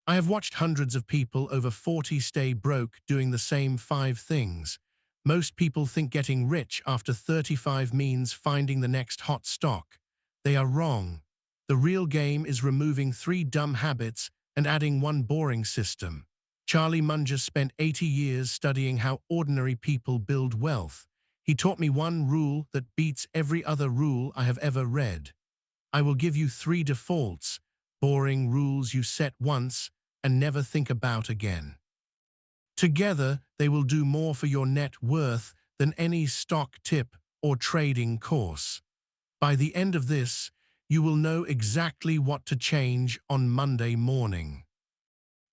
I have watched hundreds of people over 40 stay broke doing the same 5 things. Most people think getting rich after 35 means finding the next hot stock. They are wrong. The real game is removing 3 dumb habits and adding 1 boring system. Charlie Munger spent 80 years studying how ordinary people build wealth. He taught me 1 rule that beats every other rule I have ever read. I will give you 3 defaults, boring rules you set once and never think about again. Together, they will do more for your net worth than any stock tip or trading course. By the end of this, you will know exactly what to change on Monday morning.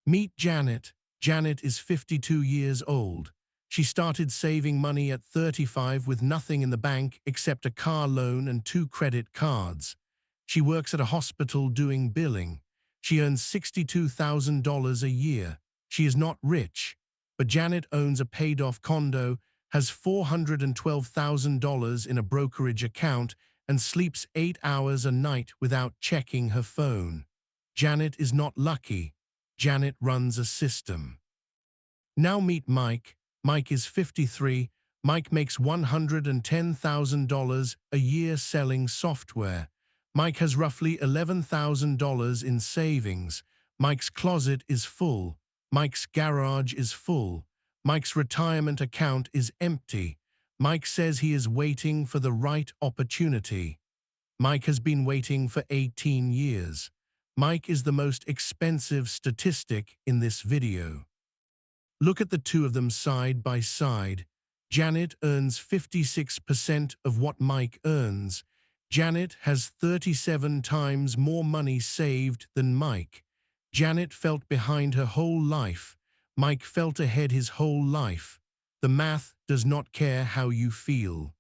Meet Janet. Janet is 52 years old. She started saving money at 35 with nothing in the bank except a car loan and 2 credit cards. She works at a hospital doing billing. She earns $62,000 a year. She is not rich, but Janet owns a paid-off condo, has $412,000 in a brokerage account, and sleeps 8 hours a night without checking her phone. Janet is not lucky. Janet runs a system. Now meet Mike. Mike is 53. Mike makes $110,000 a year selling software. Mike has roughly $11,000 in savings. Mike's closet is full. Mike's garage is full. Mike's retirement account is empty. Mike says he is waiting for the right opportunity. Mike has been waiting for 18 years. Mike is the most expensive statistic in this video. Look at the 2 of them side by side. Janet earns 56% of what Mike earns. Janet has 37 times more money saved than Mike. Janet felt behind her whole life. Mike felt ahead his whole life. The math does not care how you feel.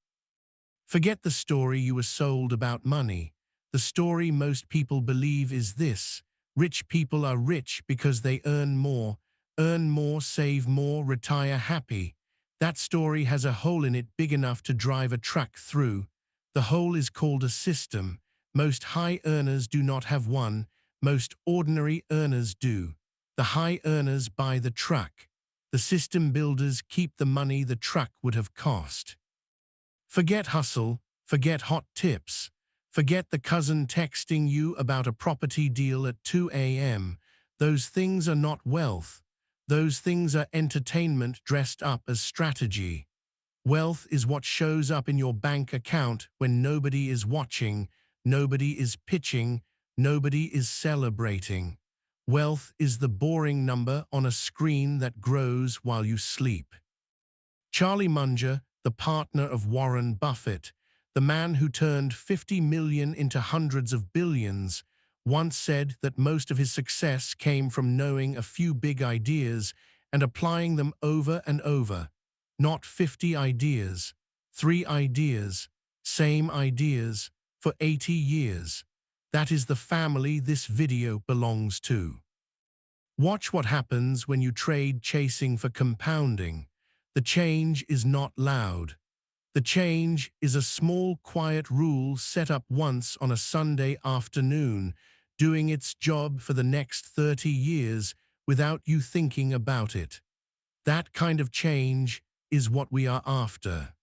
Forget the story you were sold about money. The story most people believe is this: rich people are rich because they earn more, save more, retire happy. That story has a hole in it big enough to drive a truck through. The hole is called a system. Most high earners do not have one. Most ordinary earners do. The high earners buy the truck. The system builders keep the money the truck would have cost. Forget hustle. Forget hot tips. Forget the cousin texting you about a property deal at 2 a.m. Those things are not wealth. Those things are entertainment dressed up as strategy. Wealth is what shows up in your bank account when nobody is watching, nobody is pitching, nobody is celebrating. Wealth is the boring number on a screen that grows while you sleep. Charlie Munger, the partner of Warren Buffett, the man who turned 50 million into hundreds of billions, once said that most of his success came from knowing a few big ideas and applying them over and over. Not 50 ideas, 3 ideas, same ideas, for 80 years. That is the family this video belongs to. Watch what happens when you trade chasing for compounding. The change is not loud. The change is a small, quiet rule set up once on a Sunday afternoon, doing its job for the next 30 years without you thinking about it. That kind of change is what we are after.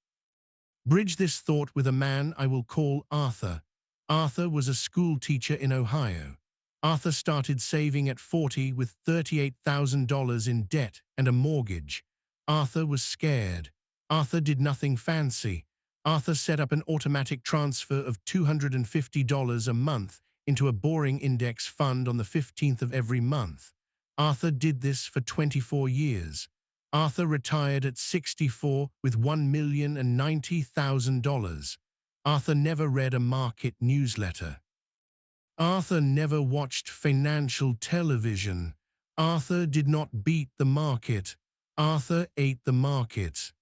Bridge this thought with a man I will call Arthur. Arthur was a school teacher in Ohio. Arthur started saving at 40 with $38,000 in debt and a mortgage. Arthur was scared. Arthur did nothing fancy. Arthur set up an automatic transfer of $250 a month into a boring index fund on the 15th of every month. Arthur did this for 24 years. Arthur retired at 64 with $1,090,000. Arthur never read a market newsletter. Arthur never watched financial television. Arthur did not beat the market. Arthur ate the market.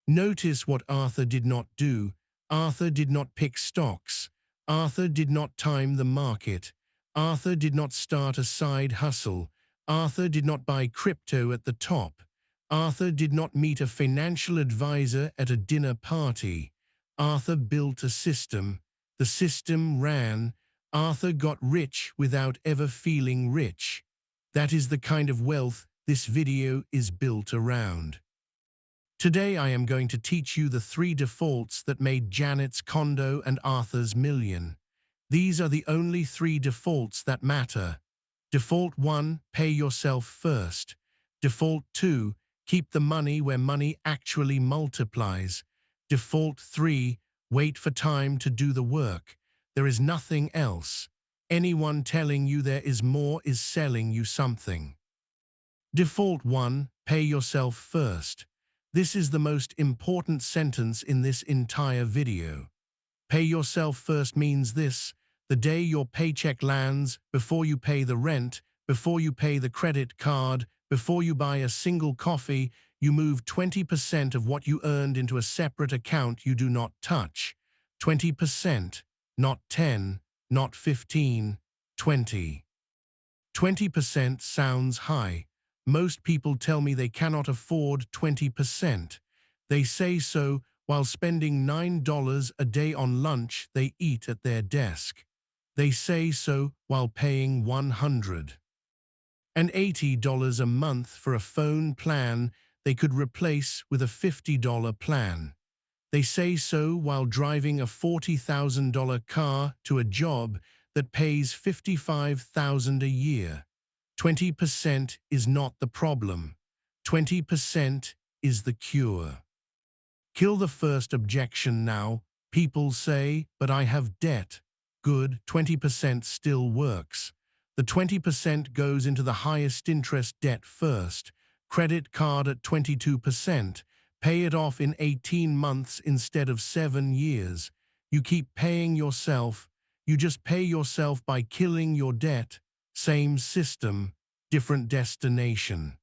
Notice what Arthur did not do. Arthur did not pick stocks. Arthur did not time the market. Arthur did not start a side hustle. Arthur did not buy crypto at the top. Arthur did not meet a financial advisor at a dinner party. Arthur built a system. The system ran. Arthur got rich without ever feeling rich. That is the kind of wealth this video is built around. Today I am going to teach you the 3 defaults that made Janet's condo and Arthur's million. These are the only 3 defaults that matter. Default 1, pay yourself first. Default 2, keep the money where money actually multiplies. Default 3, wait for time to do the work. There is nothing else. Anyone telling you there is more is selling you something. Default 1, pay yourself first. This is the most important sentence in this entire video. Pay yourself first means this: the day your paycheck lands, before you pay the rent, before you pay the credit card, before you buy a single coffee, you move 20% of what you earned into a separate account you do not touch. 20%, not 10, not 15, 20. 20% sounds high. Most people tell me they cannot afford 20%. They say so while spending $9 a day on lunch they eat at their desk. They say so while paying $180 a month for a phone plan they could replace with a $50 plan. They say so while driving a $40,000 car to a job that pays $55,000 a year. 20% is not the problem. 20% is the cure. Kill the first objection now. People say, but I have debt. Good, 20% still works. The 20% goes into the highest interest debt first. Credit card at 22%. Pay it off in 18 months instead of 7 years. You keep paying yourself. You just pay yourself by killing your debt. Same system, different destination.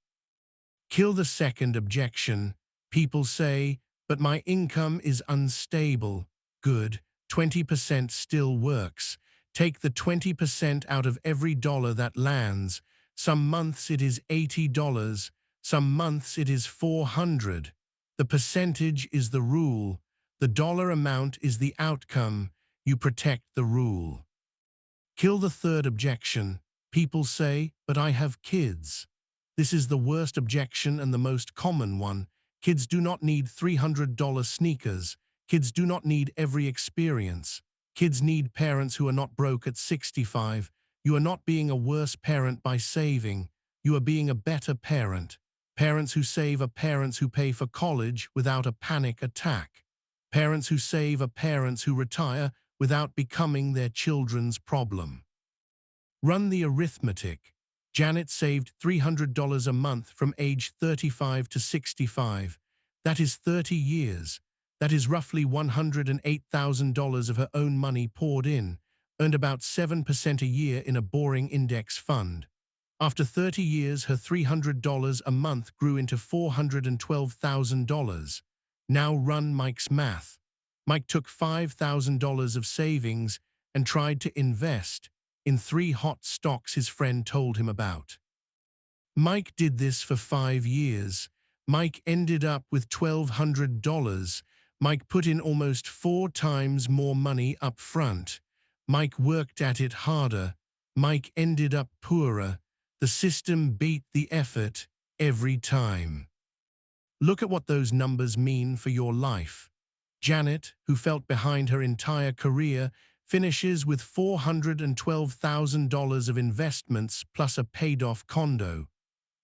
Kill the second objection. People say, but my income is unstable. Good, 20% still works. Take the 20% out of every dollar that lands. Some months it is $80. Some months it is $400. The percentage is the rule. The dollar amount is the outcome. You protect the rule. Kill the third objection. People say, but I have kids. This is the worst objection and the most common one. Kids do not need $300 sneakers. Kids do not need every experience. Kids need parents who are not broke at 65. You are not being a worse parent by saving. You are being a better parent. Parents who save are parents who pay for college without a panic attack. Parents who save are parents who retire without becoming their children's problem. Run the arithmetic. Janet saved $300 a month from age 35 to 65. That is 30 years. That is roughly $108,000 of her own money poured in, earned about 7% a year in a boring index fund. After 30 years, her $300 a month grew into $412,000. Now run Mike's math. Mike took $5,000 of savings and tried to invest in 3 hot stocks his friend told him about. Mike did this for 5 years. Mike ended up with $1,200. Mike put in almost 4 times more money up front. Mike worked at it harder. Mike ended up poorer. The system beat the effort every time. Look at what those numbers mean for your life. Janet, who felt behind her entire career, finishes with $412,000 of investments plus a paid-off condo.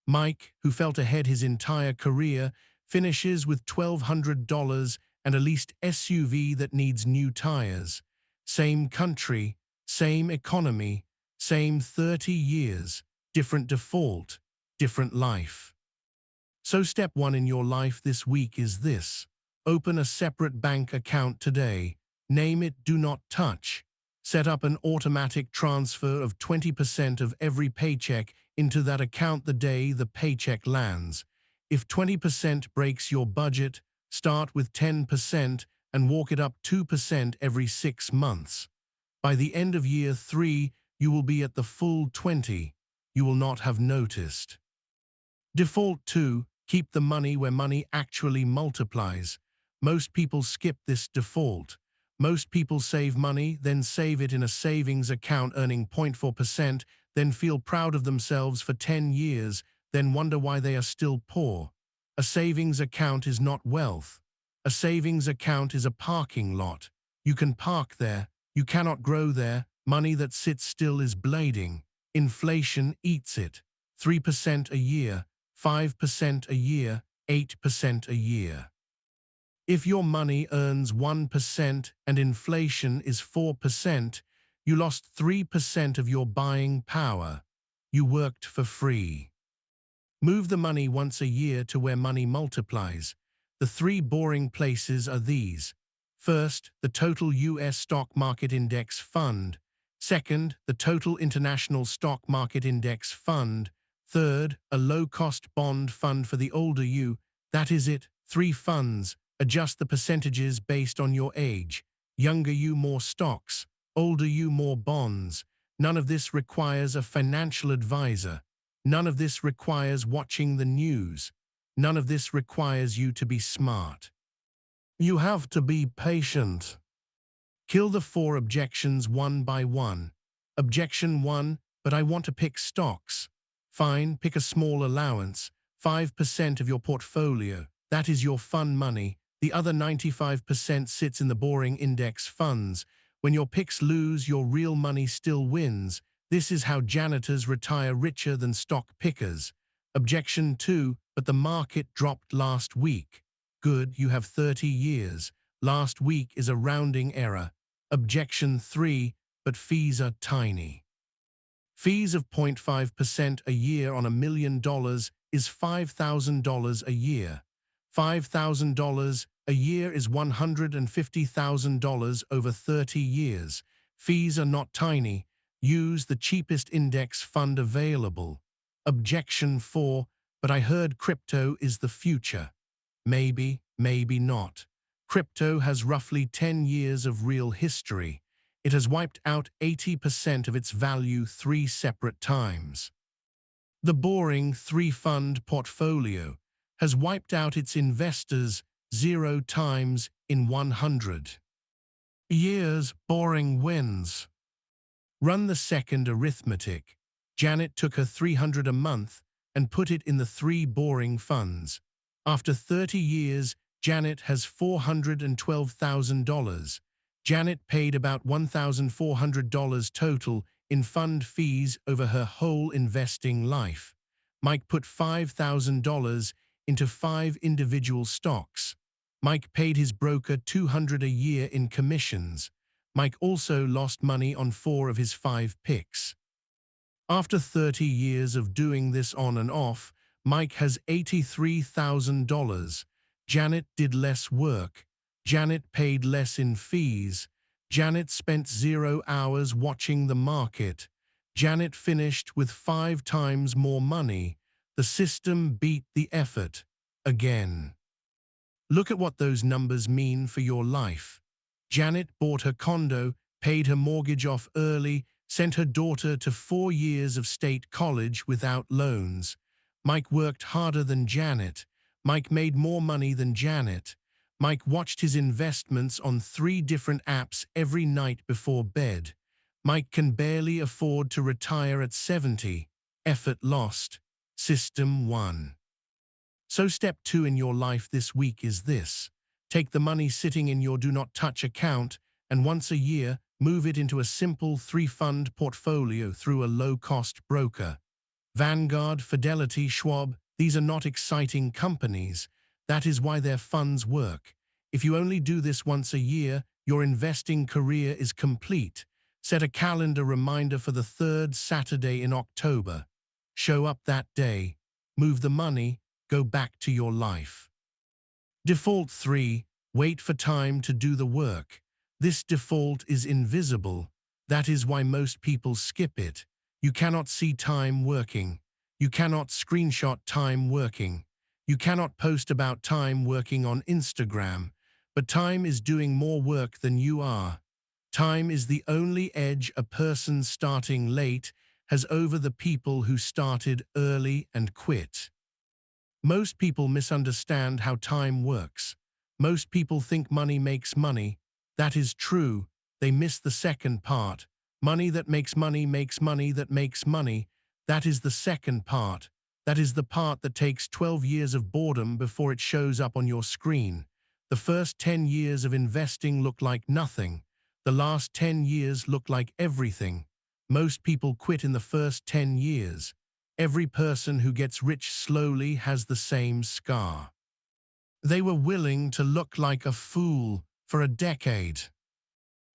Mike, who felt ahead his entire career, finishes with $1,200 and a leased SUV that needs new tires. Same country, same economy, same 30 years, different default, different life. So step 1 in your life this week is this: open a separate bank account today. Name it Do Not Touch. Set up an automatic transfer of 20% of every paycheck into that account the day the paycheck lands. If 20% breaks your budget, start with 10% and walk it up 2% every 6 months. By the end of year 3, you will be at the full 20. You will not have noticed. Default 2, keep the money where money actually multiplies. Most people skip this default. Most people save money, then save it in a savings account earning 0.4%, then feel proud of themselves for 10 years, then wonder why they are still poor. A savings account is not wealth. A savings account is a parking lot. You can park there. You cannot grow there. Money that sits still is bleeding. Inflation eats it. 3% a year, 5% a year, 8% a year. If your money earns 1% and inflation is 4%, you lost 3% of your buying power. You worked for free. Move the money once a year to where money multiplies. The three boring places are these. First, the total US stock market index fund. Second, the total international stock market index fund. Third, a low-cost bond fund for the older you. That is it. 3 funds. Adjust the percentages based on your age. Younger you, more stocks. Older you, more bonds. None of this requires a financial advisor. None of this requires watching the news. None of this requires you to be smart. You have to be patient. Kill the 4 objections one by one. Objection 1, but I want to pick stocks. Fine, pick a small allowance, 5% of your portfolio. That is your fun money. The other 95% sits in the boring index funds. When your picks lose, your real money still wins. This is how janitors retire richer than stock pickers. Objection 2, but the market dropped last week. Good, you have 30 years. Last week is a rounding error. Objection 3, but fees are tiny. Fees of 0.5% a year on $1 million is $5,000 a year. $5,000 a year is $150,000 over 30 years. Fees are not tiny. Use the cheapest index fund available. Objection 4, but I heard crypto is the future. Maybe, maybe not. Crypto has roughly 10 years of real history. It has wiped out 80% of its value 3 separate times. The boring 3-fund portfolio has wiped out its investors 0 times in 100 years. Boring wins. Run the second arithmetic. Janet took her $300 a month and put it in the 3 boring funds. After 30 years, Janet has $412,000. Janet paid about $1,400 total in fund fees over her whole investing life. Mike put $5,000 into 5 individual stocks. Mike paid his broker $200 a year in commissions. Mike also lost money on 4 of his 5 picks. After 30 years of doing this on and off, Mike has $83,000. Janet did less work. Janet paid less in fees. Janet spent 0 hours watching the market. Janet finished with 5 times more money. The system beat the effort. Again. Look at what those numbers mean for your life. Janet bought her condo, paid her mortgage off early, sent her daughter to 4 years of state college without loans. Mike worked harder than Janet. Mike made more money than Janet. Mike watched his investments on 3 different apps every night before bed. Mike can barely afford to retire at 70. Effort lost. System won. So step 2 in your life this week is this. Take the money sitting in your do not touch account and once a year, move it into a simple 3-fund portfolio through a low-cost broker. Vanguard, Fidelity, Schwab, these are not exciting companies. That is why their funds work. If you only do this once a year, your investing career is complete. Set a calendar reminder for the 3rd Saturday in October. Show up that day. Move the money. Go back to your life. Default 3. Wait for time to do the work. This default is invisible. That is why most people skip it. You cannot see time working. You cannot screenshot time working. You cannot post about time working on Instagram. But time is doing more work than you are. Time is the only edge a person starting late has over the people who started early and quit. Most people misunderstand how time works. Most people think money makes money. That is true. They miss the second part. Money that makes money makes money that makes money. That is the second part. That is the part that takes 12 years of boredom before it shows up on your screen. The first 10 years of investing look like nothing. The last 10 years look like everything. Most people quit in the first 10 years. Every person who gets rich slowly has the same scar. They were willing to look like a fool for a decade.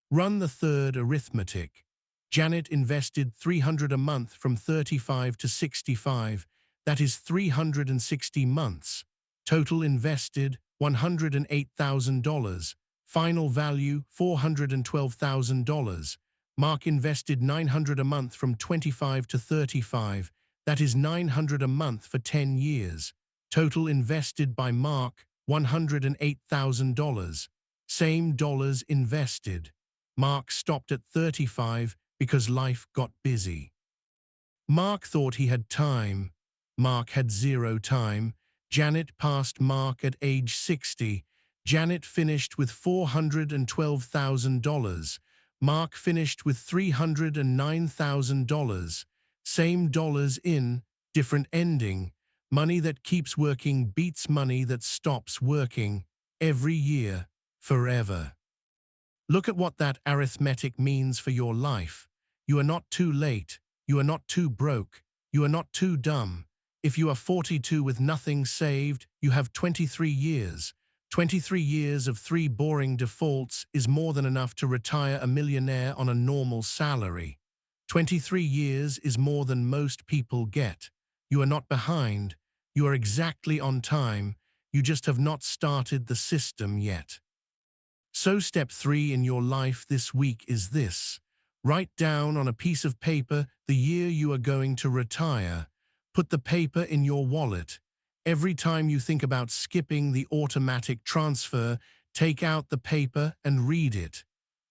Run the third arithmetic. Janet invested $300 a month from 35 to 65. That is 360 months. Total invested $108,000. Final value $412,000. Mark invested $900 a month from 25 to 35. That is $900 a month for 10 years. Total invested by Mark $108,000. Same dollars invested. Mark stopped at 35 because life got busy. Mark thought he had time. Mark had zero time. Janet passed Mark at age 60. Janet finished with $412,000. Mark finished with $309,000. Same dollars in, different ending. Money that keeps working beats money that stops working. Every year, forever. Look at what that arithmetic means for your life. You are not too late. You are not too broke. You are not too dumb. If you are 42 with nothing saved, you have 23 years. 23 years of 3 boring defaults is more than enough to retire a millionaire on a normal salary. 23 years is more than most people get. You are not behind. You are exactly on time. You just have not started the system yet. So step 3 in your life this week is this. Write down on a piece of paper the year you are going to retire. Put the paper in your wallet. Every time you think about skipping the automatic transfer, take out the paper and read it.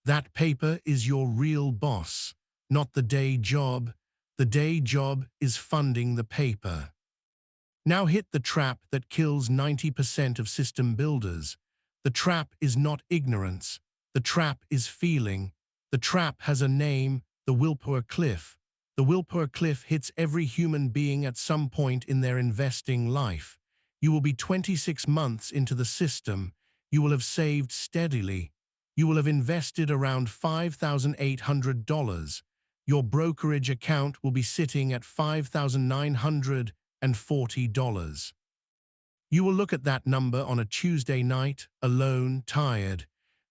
That paper is your real boss, not the day job. The day job is funding the paper. Now hit the trap that kills 90% of system builders. The trap is not ignorance. The trap is feeling. The trap has a name, the willpower cliff. The willpower cliff hits every human being at some point in their investing life. You will be 26 months into the system. You will have saved steadily. You will have invested around $5,800. Your brokerage account will be sitting at $5,940. You will look at that number on a Tuesday night, alone, tired.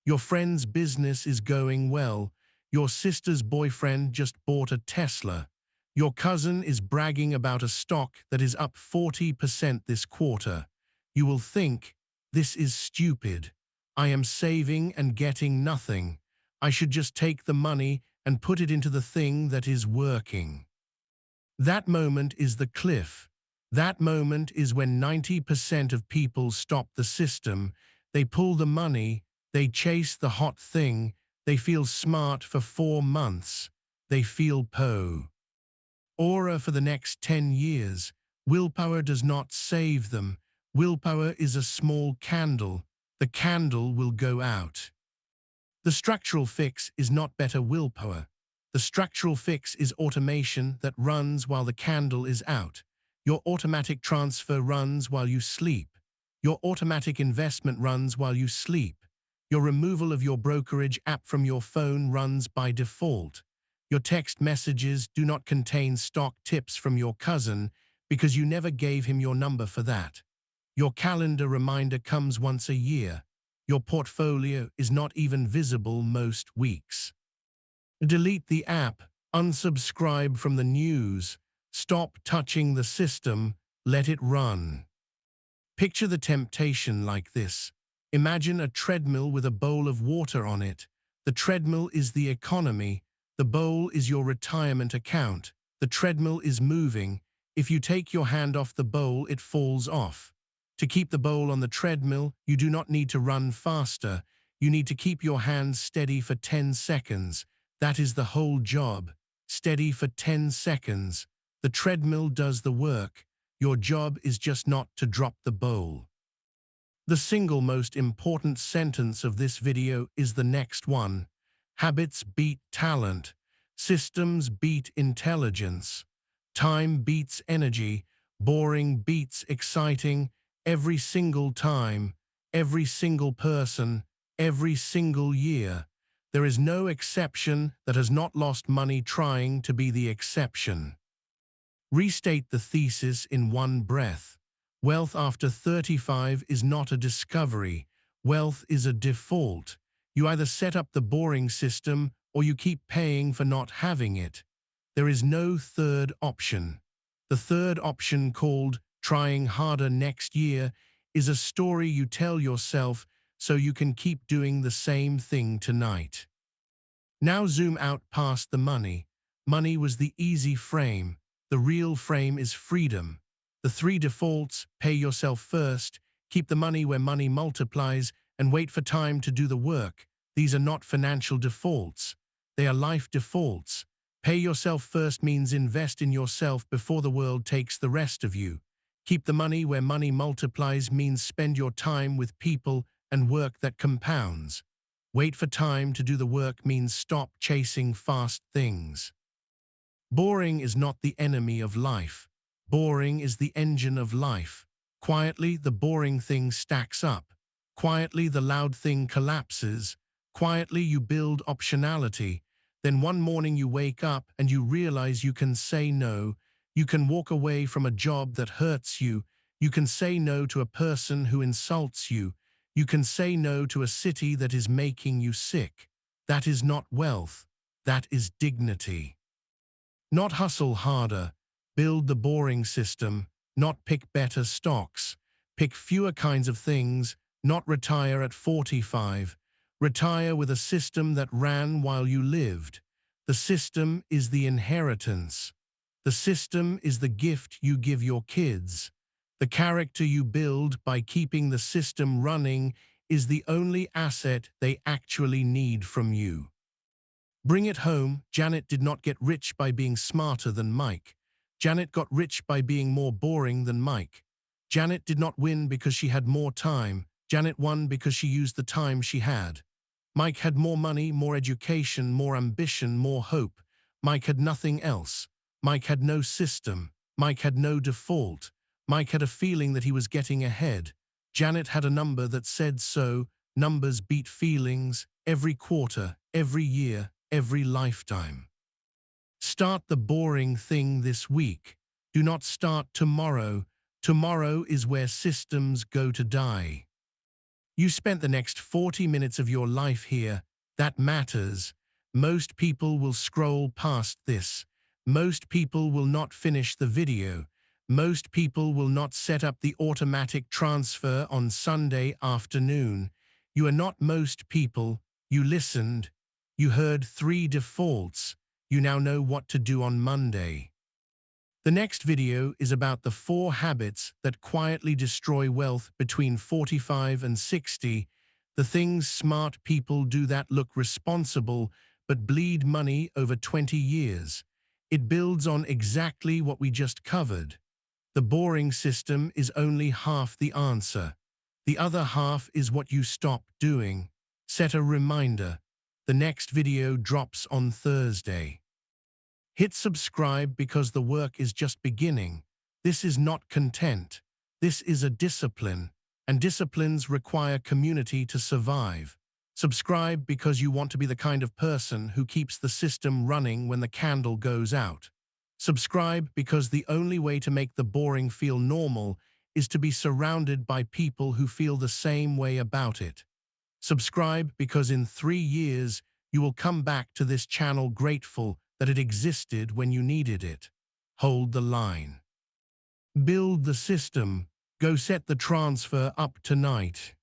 Your friend's business is going well. Your sister's boyfriend just bought a Tesla. Your cousin is bragging about a stock that is up 40% this quarter. You will think, this is stupid. I am saving and getting nothing. I should just take the money and put it into the thing that is working. That moment is the cliff. That moment is when 90% of people stop the system. They pull the money. They chase the hot thing. They feel smart for 4 months. They feel aura for the next 10 years. Willpower does not save them. Willpower is a small candle. The candle will go out. The structural fix is not better willpower. The structural fix is automation that runs while the candle is out. Your automatic transfer runs while you sleep. Your automatic investment runs while you sleep. Your removal of your brokerage app from your phone runs by default. Your text messages do not contain stock tips from your cousin because you never gave him your number for that. Your calendar reminder comes once a year. Your portfolio is not even visible most weeks. Delete the app. Unsubscribe from the news. Stop touching the system. Let it run. Picture the temptation like this. Imagine a treadmill with a bowl of water on it. The treadmill is the economy. The bowl is your retirement account. The treadmill is moving. If you take your hand off the bowl, it falls off. To keep the bowl on the treadmill, you do not need to run faster. You need to keep your hands steady for 10 seconds. That is the whole job. Steady for 10 seconds. The treadmill does the work. Your job is just not to drop the bowl. The single most important sentence of this video is the next one. Habits beat talent. Systems beat intelligence. Time beats energy. Boring beats exciting. Every single time, every single person, every single year. There is no exception that has not lost money trying to be the exception. Restate the thesis in one breath. Wealth after 35 is not a discovery. Wealth is a default. You either set up the boring system or you keep paying for not having it. There is no third option. The third option, called trying harder next year, is a story you tell yourself so you can keep doing the same thing tonight. Now zoom out past the money. Money was the easy frame. The real frame is freedom. The three defaults: pay yourself first, keep the money where money multiplies, and wait for time to do the work. These are not financial defaults. They are life defaults. Pay yourself first means invest in yourself before the world takes the rest of you. Keep the money where money multiplies means spend your time with people and work that compounds. Wait for time to do the work means stop chasing fast things. Boring is not the enemy of life. Boring is the engine of life. Quietly, the boring thing stacks up. Quietly, the loud thing collapses. Quietly, you build optionality. Then one morning you wake up and you realize you can say no. You can walk away from a job that hurts you. You can say no to a person who insults you. You can say no to a city that is making you sick. That is not wealth. That is dignity. Not hustle harder, build the boring system, not pick better stocks, pick fewer kinds of things, not retire at 45. Retire with a system that ran while you lived. The system is the inheritance. The system is the gift you give your kids. The character you build by keeping the system running is the only asset they actually need from you. Bring it home. Janet did not get rich by being smarter than Mike. Janet got rich by being more boring than Mike. Janet did not win because she had more time. Janet won because she used the time she had. Mike had more money, more education, more ambition, more hope. Mike had nothing else. Mike had no system. Mike had no default. Mike had a feeling that he was getting ahead. Janet had a number that said so. Numbers beat feelings every quarter, every year, every lifetime. Start the boring thing this week. Do not start tomorrow. Tomorrow is where systems go to die. You spent the next 40 minutes of your life here. That matters. Most people will scroll past this. Most people will not finish the video. Most people will not set up the automatic transfer on Sunday afternoon. You are not most people. You listened. You heard 3 defaults. You now know what to do on Monday. The next video is about the 4 habits that quietly destroy wealth between 45 and 60, the things smart people do that look responsible but bleed money over 20 years. It builds on exactly what we just covered. The boring system is only half the answer. The other half is what you stop doing. Set a reminder. The next video drops on Thursday. Hit subscribe because the work is just beginning. This is not content. This is a discipline, and disciplines require community to survive. Subscribe because you want to be the kind of person who keeps the system running when the candle goes out. Subscribe because the only way to make the boring feel normal is to be surrounded by people who feel the same way about it. Subscribe because in 3 years you will come back to this channel grateful that it existed when you needed it. Hold the line. Build the system. Go set the transfer up tonight.